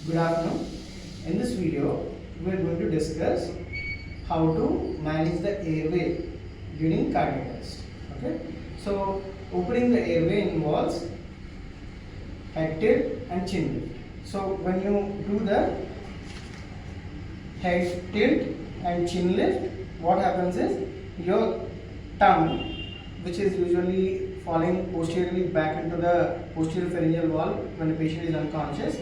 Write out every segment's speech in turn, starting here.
Good afternoon. In this video, we are going to discuss how to manage the airway during cardiac arrest. Okay. So, opening the airway involves head tilt and chin lift. So, when you do the head tilt and chin lift, what happens is your tongue, which is usually falling posteriorly back into the posterior pharyngeal wall when the patient is unconscious,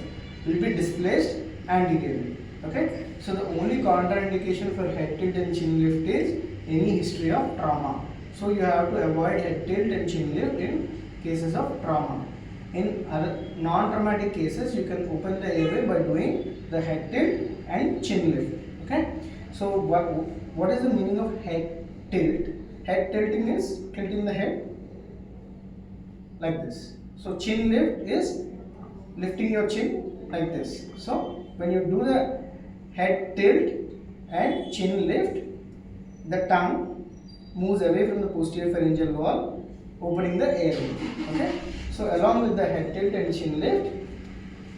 will be displaced anteriorly. Okay, so the only contraindication for head tilt and chin lift is any history of trauma. So you have to avoid head tilt and chin lift in cases of trauma. In other non-traumatic cases, you can open the airway by doing the head tilt and chin lift. Okay, so what is the meaning of head tilt? Head tilting is tilting the head like this. So chin lift is lifting your chin like this. So when you do the head tilt and chin lift, the tongue moves away from the posterior pharyngeal wall, opening the airway. Okay. So along with the head tilt and chin lift,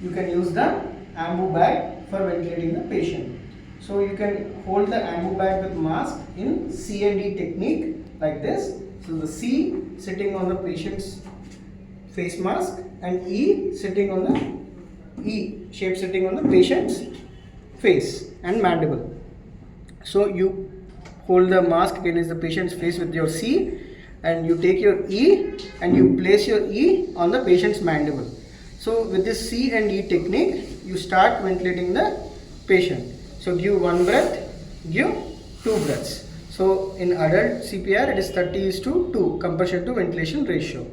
you can use the ambu bag for ventilating the patient. So you can hold the ambu bag with mask in C and D technique like this. So the C sitting on the patient's face mask and E sitting on the E shape sitting on the patient's face and mandible. So you hold the mask against the patient's face with your C and you take your E and you place your E on the patient's mandible. So with this C and E technique, you start ventilating the patient. So give one breath, give two breaths. So in adult CPR, it is 30:2 compression to ventilation ratio.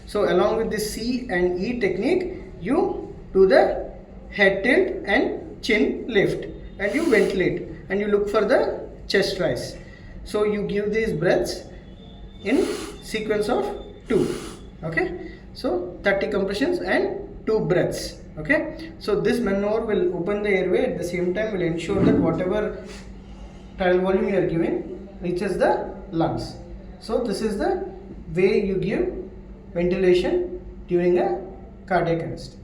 So along with this C and E technique, you do the head tilt and chin lift and you ventilate and you look for the chest rise. So you give these breaths in sequence of 2. Okay, so 30 compressions and 2 breaths. Okay, so this maneuver will open the airway, at the same time will ensure that whatever tidal volume you are giving reaches the lungs. So this is the way you give ventilation during a cardiac arrest.